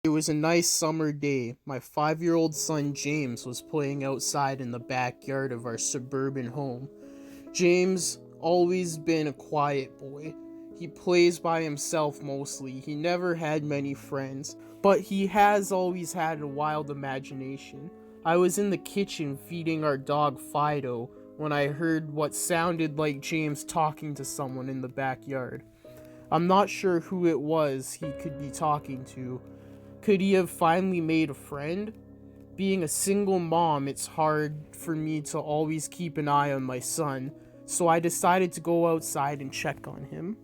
It was a nice summer day. My 5-year-old son James was playing outside in the backyard of our suburban home. James always been a quiet boy. He plays by himself mostly. He never had many friends, but he has always had a wild imagination. I was in the kitchen feeding our dog Fido when I heard what sounded like James talking to someone in the backyard. I'm not sure who it was he could be talking to. Could he have finally made a friend? Being a single mom, it's hard for me to always keep an eye on my son, so I decided to go outside and check on him.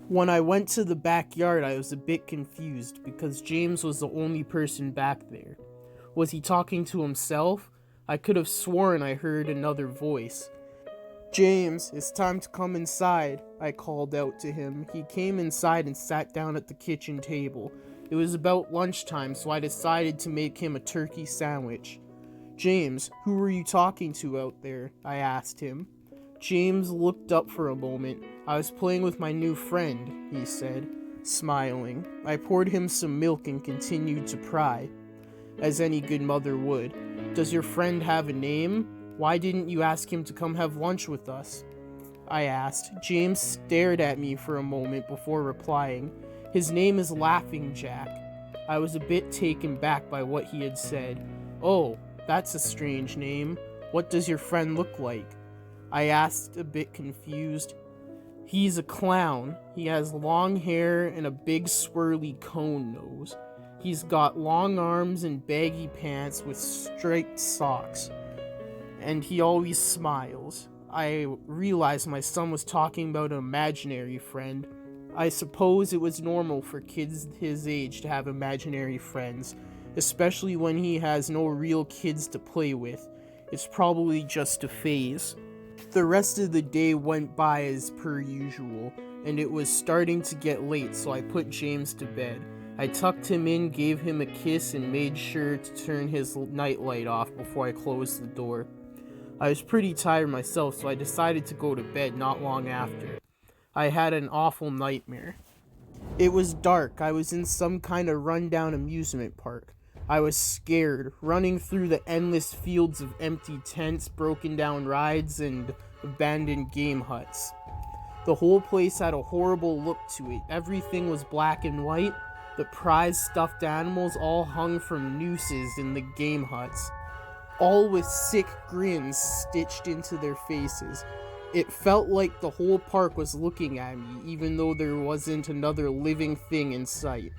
When I went to the backyard, I was a bit confused because James was the only person back there. Was he talking to himself? I could have sworn I heard another voice. "James, it's time to come inside," I called out to him. He came inside and sat down at the kitchen table. It was about lunchtime, so I decided to make him a turkey sandwich. "James, who were you talking to out there?" I asked him. James looked up for a moment. "I was playing with my new friend," he said, smiling. I poured him some milk and continued to pry, as any good mother would. "Does your friend have a name? Why didn't you ask him to come have lunch with us?" I asked. James stared at me for a moment before replying. "His name is Laughing Jack." I was a bit taken back by what he had said. "Oh, that's a strange name. What does your friend look like?" I asked, a bit confused. "He's a clown. He has long hair and a big swirly cone nose. He's got long arms and baggy pants with striped socks. And he always smiles." I realized my son was talking about an imaginary friend. I suppose it was normal for kids his age to have imaginary friends, especially when he has no real kids to play with. It's probably just a phase. The rest of the day went by as per usual, and it was starting to get late, so I put James to bed. I tucked him in, gave him a kiss, and made sure to turn his nightlight off before I closed the door. I was pretty tired myself, so I decided to go to bed not long after. I had an awful nightmare. It was dark. I was in some kind of rundown amusement park. I was scared, running through the endless fields of empty tents, broken down rides, and abandoned game huts. The whole place had a horrible look to it. Everything was black and white. The prized stuffed animals all hung from nooses in the game huts, all with sick grins stitched into their faces. It felt like the whole park was looking at me, even though there wasn't another living thing in sight.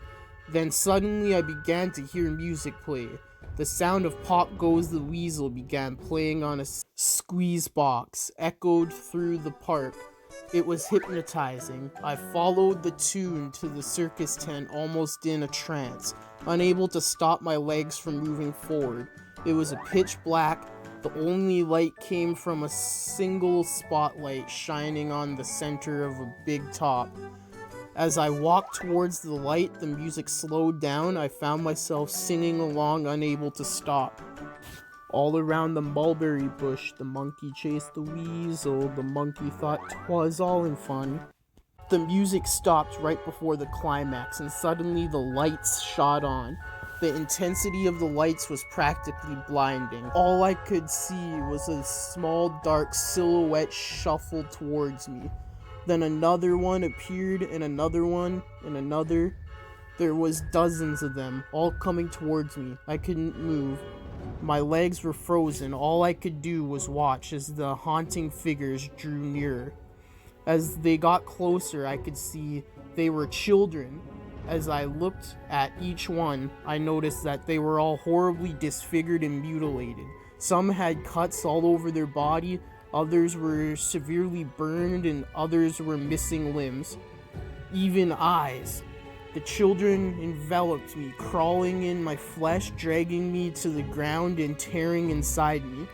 Then suddenly I began to hear music play. The sound of Pop Goes the Weasel began playing on a squeeze box, echoed through the park. It was hypnotizing. I followed the tune to the circus tent almost in a trance, unable to stop my legs from moving forward. It was a pitch black. The only light came from a single spotlight shining on the center of a big top. As I walked towards the light, the music slowed down. I found myself singing along, unable to stop. All around the mulberry bush, the monkey chased the weasel. The monkey thought 'twas all in fun. The music stopped right before the climax, and suddenly the lights shot on. The intensity of the lights was practically blinding. All I could see was a small dark silhouette shuffle towards me. Then another one appeared, and another one, and another. There was dozens of them, all coming towards me. I couldn't move. My legs were frozen. All I could do was watch as the haunting figures drew nearer. As they got closer, I could see they were children. As I looked at each one, I noticed that they were all horribly disfigured and mutilated. Some had cuts all over their body, others were severely burned, and others were missing limbs, even eyes. The children enveloped me, crawling in my flesh, dragging me to the ground and tearing inside me.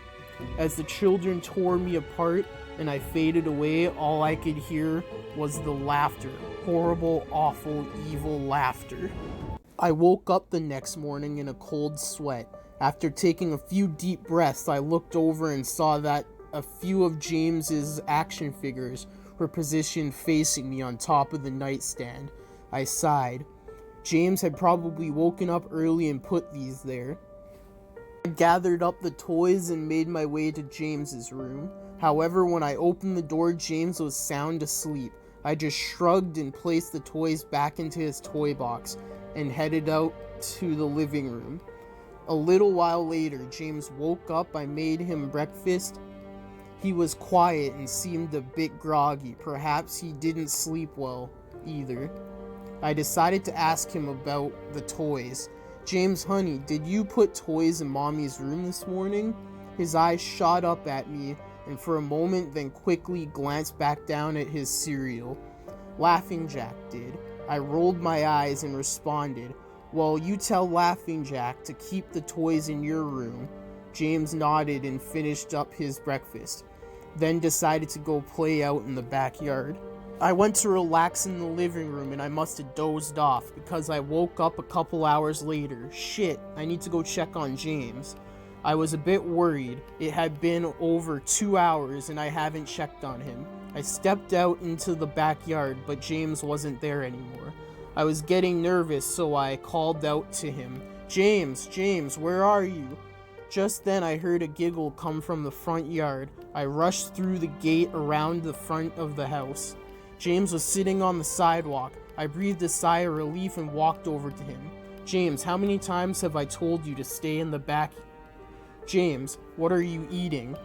As the children tore me apart and I faded away, all I could hear was the laughter. Horrible, awful, evil laughter. I woke up the next morning in a cold sweat. After taking a few deep breaths, I looked over and saw that a few of James's action figures were positioned facing me on top of the nightstand. I sighed. James had probably woken up early and put these there. I gathered up the toys and made my way to James's room. However, when I opened the door, James was sound asleep. I just shrugged and placed the toys back into his toy box and headed out to the living room. A little while later, James woke up. I made him breakfast. He was quiet and seemed a bit groggy. Perhaps he didn't sleep well either. I decided to ask him about the toys. James, honey, did you put toys in Mommy's room this morning? His eyes shot up at me and for a moment then quickly glanced back down at his cereal. Laughing Jack did. I rolled my eyes and responded, well, you tell Laughing Jack to keep the toys in your room. James nodded and finished up his breakfast, then decided to go play out in the backyard. I went to relax in the living room and I must have dozed off because I woke up a couple hours later. Shit, I need to go check on James. I was a bit worried. It had been over 2 hours and I haven't checked on him. I stepped out into the backyard, but James wasn't there anymore. I was getting nervous, so I called out to him. James, where are you? Just then I heard a giggle come from the front yard. I rushed through the gate around the front of the house. James was sitting on the sidewalk. I breathed a sigh of relief and walked over to him. James, how many times have I told you to stay in the back? James, what are you eating?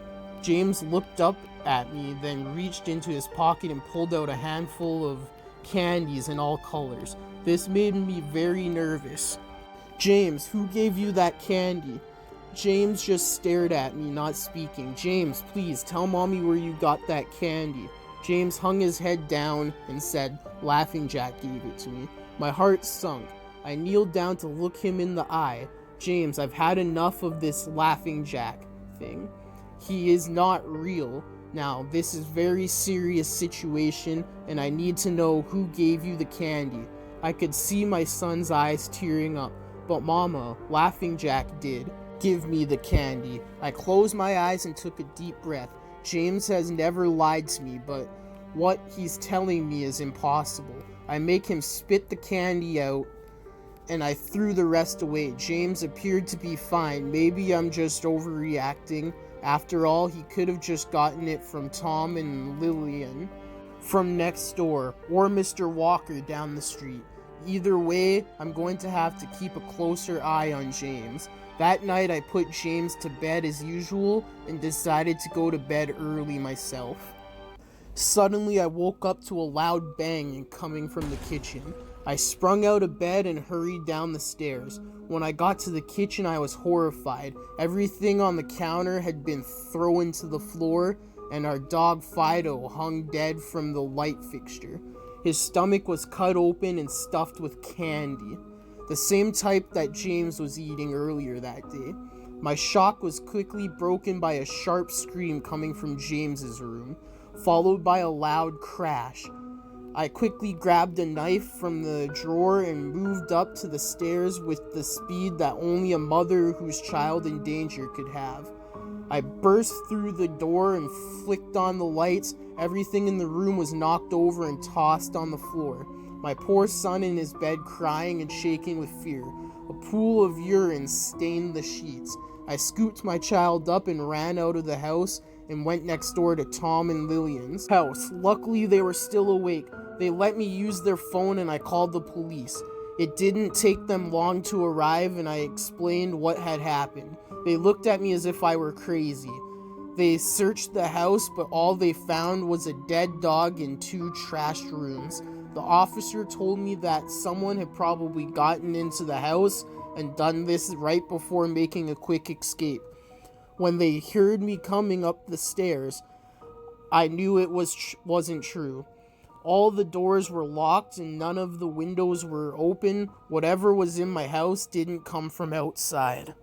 James looked up at me, then reached into his pocket and pulled out a handful of candies in all colors. This made me very nervous. James, who gave you that candy? James just stared at me, not speaking. James, please tell Mommy where you got that candy. James hung his head down and said, Laughing Jack gave it to me. My heart sunk. I kneeled down to look him in the eye. James, I've had enough of this Laughing Jack thing. He is not real. Now, this is a very serious situation, and I need to know who gave you the candy. I could see my son's eyes tearing up. But Mama, Laughing Jack did give me the candy. I closed my eyes and took a deep breath. James has never lied to me, but what he's telling me is impossible. I make him spit the candy out, and I threw the rest away. James appeared to be fine. Maybe I'm just overreacting. After all, he could have just gotten it from Tom and Lillian from next door, or Mr. Walker down the street. Either way, I'm going to have to keep a closer eye on James. That night, I put James to bed as usual and decided to go to bed early myself. Suddenly, I woke up to a loud bang coming from the kitchen. I sprung out of bed and hurried down the stairs. When I got to the kitchen, I was horrified. Everything on the counter had been thrown to the floor, and our dog Fido hung dead from the light fixture. His stomach was cut open and stuffed with candy, the same type that James was eating earlier that day. My shock was quickly broken by a sharp scream coming from James's room, followed by a loud crash. I quickly grabbed a knife from the drawer and moved up to the stairs with the speed that only a mother whose child in danger could have. I burst through the door and flicked on the lights. Everything in the room was knocked over and tossed on the floor. My poor son in his bed crying and shaking with fear. A pool of urine stained the sheets. I scooped my child up and ran out of the house and went next door to Tom and Lillian's house. Luckily, they were still awake. They let me use their phone and I called the police. It didn't take them long to arrive and I explained what had happened. They looked at me as if I were crazy. They searched the house, but all they found was a dead dog in 2 trashed rooms. The officer told me that someone had probably gotten into the house and done this right before making a quick escape. When they heard me coming up the stairs, I knew it wasn't true. All the doors were locked and none of the windows were open. Whatever was in my house didn't come from outside.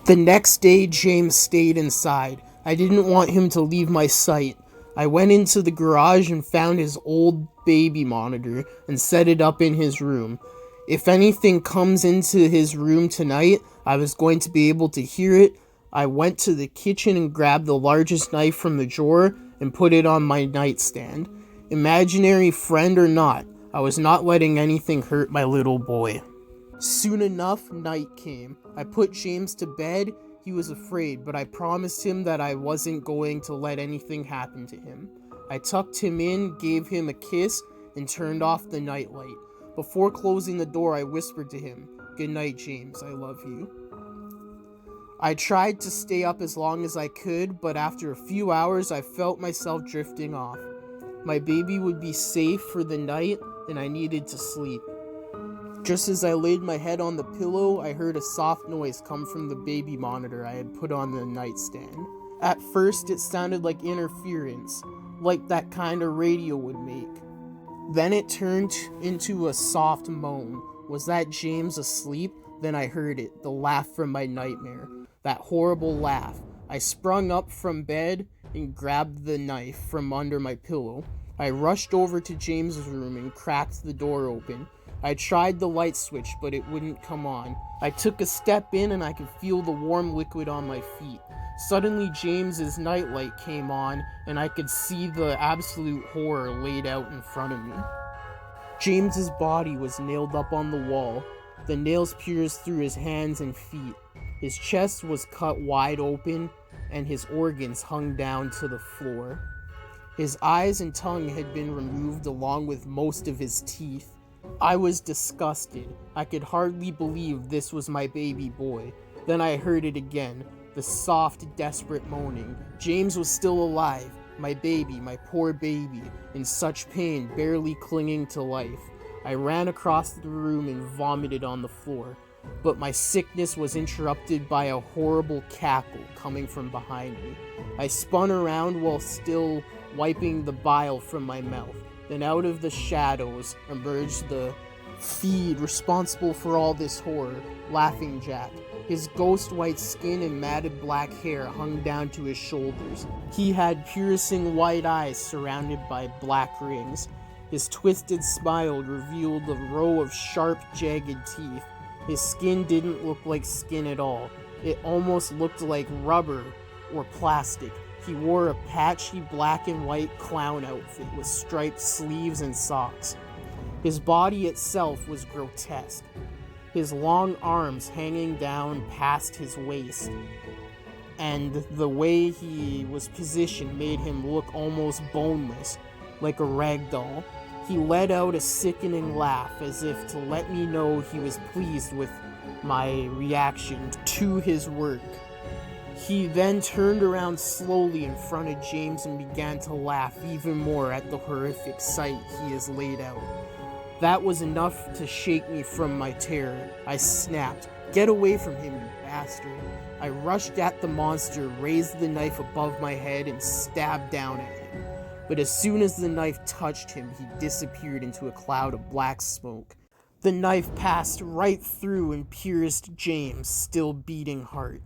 The next day, James stayed inside. I didn't want him to leave my sight. I went into the garage and found his old baby monitor and set it up in his room. If anything comes into his room tonight, I was going to be able to hear it. I went to the kitchen and grabbed the largest knife from the drawer and put it on my nightstand. Imaginary friend or not, I was not letting anything hurt my little boy. Soon enough, night came. I put James to bed. He was afraid, but I promised him that I wasn't going to let anything happen to him. I tucked him in, gave him a kiss, and turned off the nightlight. Before closing the door, I whispered to him, "Good night, James, I love you." I tried to stay up as long as I could, but after a few hours, I felt myself drifting off. My baby would be safe for the night, and I needed to sleep. Just as I laid my head on the pillow, I heard a soft noise come from the baby monitor I had put on the nightstand. At first, it sounded like interference, like that kind of radio would make. Then it turned into a soft moan. Was that James asleep? Then I heard it, the laugh from my nightmare. That horrible laugh. I sprung up from bed and grabbed the knife from under my pillow. I rushed over to James's room and cracked the door open. I tried the light switch, but it wouldn't come on. I took a step in and I could feel the warm liquid on my feet. Suddenly, James's nightlight came on and I could see the absolute horror laid out in front of me. James's body was nailed up on the wall. The nails pierced through his hands and feet. His chest was cut wide open and his organs hung down to the floor. His eyes and tongue had been removed along with most of his teeth. I was disgusted. I could hardly believe this was my baby boy. Then I heard it again, the soft, desperate moaning. James was still alive. My baby, my poor baby, in such pain, barely clinging to life. I ran across the room and vomited on the floor. But my sickness was interrupted by a horrible cackle coming from behind me. I spun around while still wiping the bile from my mouth. Then out of the shadows emerged the fiend responsible for all this horror, Laughing Jack. His ghost white skin and matted black hair hung down to his shoulders. He had piercing white eyes surrounded by black rings. His twisted smile revealed a row of sharp, jagged teeth. His skin didn't look like skin at all. It almost looked like rubber or plastic. He wore a patchy black and white clown outfit with striped sleeves and socks. His body itself was grotesque, his long arms hanging down past his waist, and the way he was positioned made him look almost boneless, like a rag doll. He let out a sickening laugh as if to let me know he was pleased with my reaction to his work. He then turned around slowly in front of James and began to laugh even more at the horrific sight he has laid out. That was enough to shake me from my terror. I snapped, "Get away from him, you bastard." I rushed at the monster, raised the knife above my head, and stabbed down at him. But as soon as the knife touched him, he disappeared into a cloud of black smoke. The knife passed right through and pierced James' still beating heart,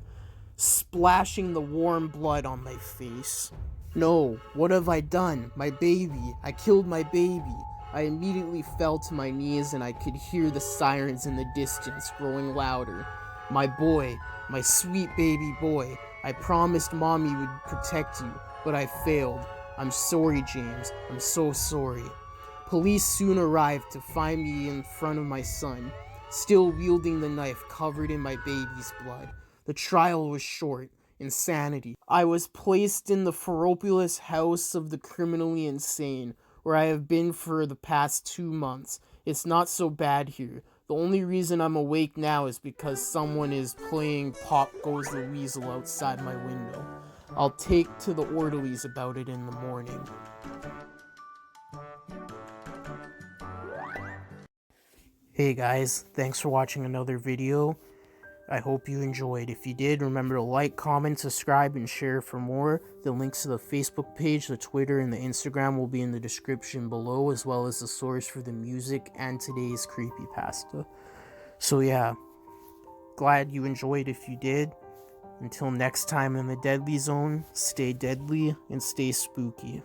splashing the warm blood on my face. No, what have I done? My baby. I killed my baby. I immediately fell to my knees and I could hear the sirens in the distance growing louder. My boy, my sweet baby boy. I promised Mommy would protect you, but I failed. I'm sorry, James. I'm so sorry. Police soon arrived to find me in front of my son, still wielding the knife covered in my baby's blood. The trial was short. Insanity. I was placed in the Ferropolis house of the criminally insane, where I have been for the past 2 months. It's not so bad here. The only reason I'm awake now is because someone is playing Pop Goes the Weasel outside my window. I'll take to the orderlies about it in the morning. Hey guys, thanks for watching another video. I hope you enjoyed. If you did, remember to like, comment, subscribe, and share for more. The links to the Facebook page, the Twitter, and the Instagram will be in the description below, as well as the source for the music and today's creepypasta. So yeah, glad you enjoyed if you did. Until next time in the Deadly Zone, stay deadly and stay spooky.